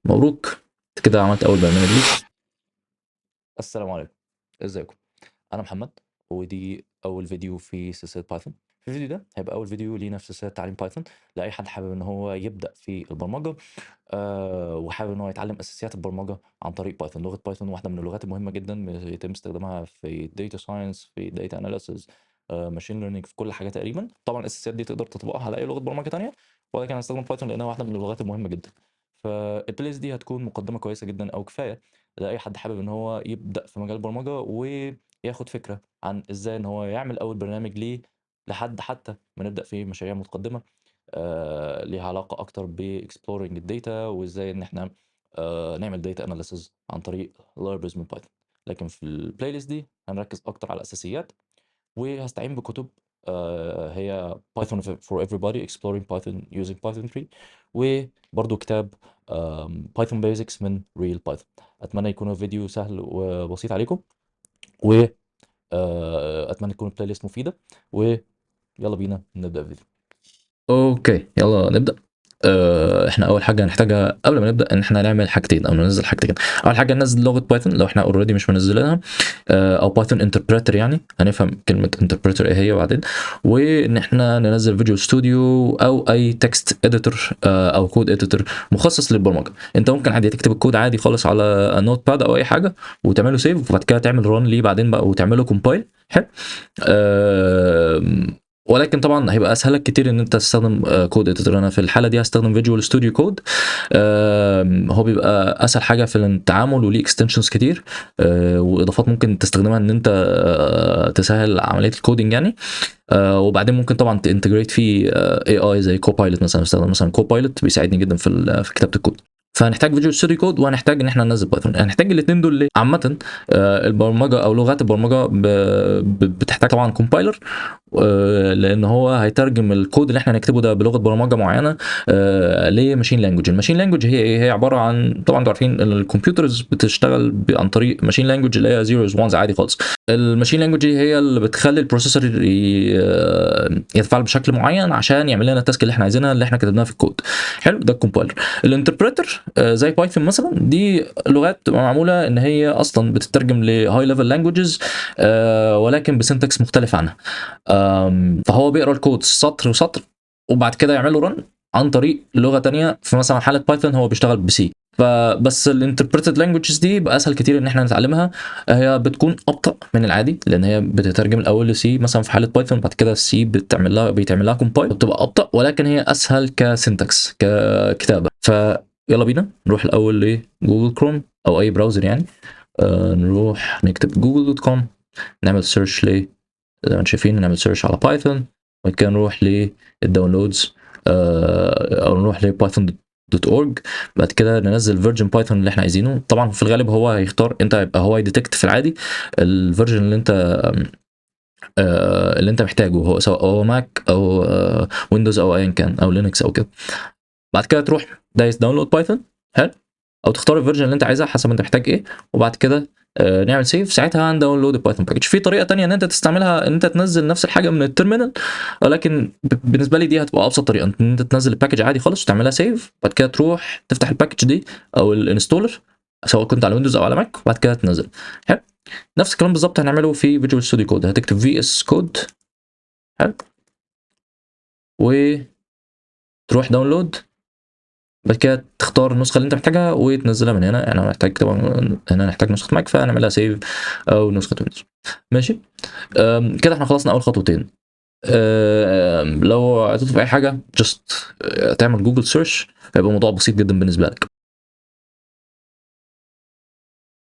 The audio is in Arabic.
مبروك، انت كده عملت اول برنامج ليك. السلام عليكم، ازيكم؟ انا محمد، ودي اول فيديو في سلسله بايثون. في الفيديو ده هيبقى اول فيديو لينا في سلسله تعليم بايثون لاي حد حابب ان هو يبدا في البرمجه، وحابب ان هو يتعلم اساسيات البرمجه عن طريق بايثون. لغه بايثون واحده من اللغات المهمه جدا، يتم استخدامها في داتا ساينس، في داتا اناليسز، ماشين ليرنينج، في كل حاجه تقريبا. طبعا الاساسيات دي تقدر تطبقها على اي لغه برمجه تانية، ولكن هنستخدم بايثون لانها واحده من اللغات المهمه جدا. فالبلاylist دي هتكون مقدمه كويسه جدا او كفايه لاي حد حابب ان هو يبدا في مجال البرمجه وياخد فكره عن ازاي ان هو يعمل اول برنامج ليه، لحد حتى ما نبدا في مشاريع متقدمه ليها علاقه اكتر باكسبلورنج الداتا، وازاي ان احنا نعمل داتا اناليسز عن طريق libraries من بايثون. لكن في البلاي ليست دي هنركز اكتر على الاساسيات، وهستعين بكتب هي Python for Everybody Exploring Python Using Python 3، وبرضو كتاب Python Basics من Real Python. أتمنى يكون الفيديو سهل وبسيط عليكم، وأتمنى تكون البلاي ليست مفيدة، ويلا بينا نبدأ الفيديو. اوكي يلا نبدأ. احنا اول حاجه هنحتاجها قبل ما نبدا ان احنا نعمل حاجتين او ننزل حاجتين. اول حاجه ننزل لغه بايثون لو احنا اوريدي مش منزلينها، او بايثون انتربريتر، يعني هنفهم كلمه انتربريتر ايه هي بعدين. وان احنا ننزل فيجوال ستوديو او اي تكست اديتور او كود اديتور مخصص للبرمجه. انت ممكن عادي تكتب الكود عادي خالص على نوت باد او اي حاجه وتعمله سيف، وبعد كده تعمل ران ليه بعدين بقى وتعمله كومبايل. حلو. ولكن طبعا هيبقى اسهل لك كتير ان انت تستخدم كود اديتور. انا في الحاله دي هستخدم فيجوال ستوديو كود. هو بيبقى اسهل حاجه في التعامل وليه اكستنشنز كتير، واضافات ممكن تستخدمها ان انت تسهل عمليه الكودينج يعني. وبعدين ممكن طبعا تنتجريت فيه اي اي زي كوبايلوت مثلا. استخدم مثلا كوبايلوت بيساعدني جدا في كتابه الكود. فهنحتاج فيجوال ستوديو كود، وهنحتاج ان احنا ننزل بايثون. هنحتاج الاثنين دول ليه؟ عامه البرمجه او لغات البرمجه بتحتاج طبعا كومبايلر، لان هو هيترجم الكود اللي احنا هنكتبه ده بلغه برمجه معينه لماشين لانجوج. الماشين لانجوج هي ايه؟ هي عباره عن، طبعا انتوا عارفين ان الكمبيوترز بتشتغل عن طريق ماشين لانجوج اللي هي زيروز وانز عادي خالص. الماشين لانجوج هي اللي بتخلي البروسيسور يتفاعل بشكل معين عشان يعمل لنا التاسك اللي احنا عايزينها اللي احنا كتبناها في الكود. حلو، ده الكومبايلر. الانتربريتر زي بايثون مثلا، دي لغات معموله ان هي اصلا بتترجم لهاي ليفل لانجوجز، ولكن بسنتكس مختلف عنها. فهو بيقرا الكود سطر وسطر، وبعد كده يعمله رن عن طريق لغه تانية. في مثلا حاله بايثون هو بيشتغل بسي. فبس الانتربريتد لانجوجز دي بقى اسهل كتير ان احنا نتعلمها. هي بتكون ابطا من العادي لان هي بتترجم الاول لسي مثلا في حاله بايثون، بعد كده السي بيتعمل لها كومبايل وبتبقى ابطا، ولكن هي اسهل كسنتكس ككتابه. فيلا بينا نروح الاول لجوجل كروم او اي براوزر يعني. نروح نكتب google.com، نعمل سيرش زي ما انتم شايفين، نعمل سيرش على بايثون، وبعد كده نروح للداونلودز او نروح لبايثون دوت اورج. بعد كده ننزل فيرجن بايثون اللي احنا عايزينه. طبعا في الغالب هو هيختار، انت يبقى هو يديتكت في العادي الفيرجن اللي انت محتاجه، هو سواء هو ماك او ويندوز او ايا كان او لينكس او كده. بعد كده تروح دايس داونلود بايثون. حلو. او تختار الفيرجن اللي انت عايزها حسب انت محتاج ايه، وبعد كده نعمل سيف. ساعتها هنداونلود البايثون باكج. في طريقه تانية ان انت تستعملها، ان انت تنزل نفس الحاجه من التيرمينال، ولكن بالنسبه لي دي هتبقى ابسط طريقه، ان انت تنزل الباكج عادي خالص وتعملها سيف، بعد كده تروح تفتح الباكج دي او الانستولر سواء كنت على ويندوز او على ماك، وبعد كده تنزل. حلو. نفس الكلام بالظبط هنعمله في فيجوال ستوديو كود. هتكتب في اس كود. حلو. وتروح داونلود، بعد كده تختار النسخه اللي انت محتاجها وتنزلها من هنا. انا محتاج طبعا، هنا نحتاج نسخه ماك فهنعملها سيف او نسخه ويندوز. ماشي. كده احنا خلصنا اول خطوتين. لو عطيت في اي حاجه جست تعمل جوجل سيرش، هيبقى الموضوع بسيط جدا بالنسبه لك.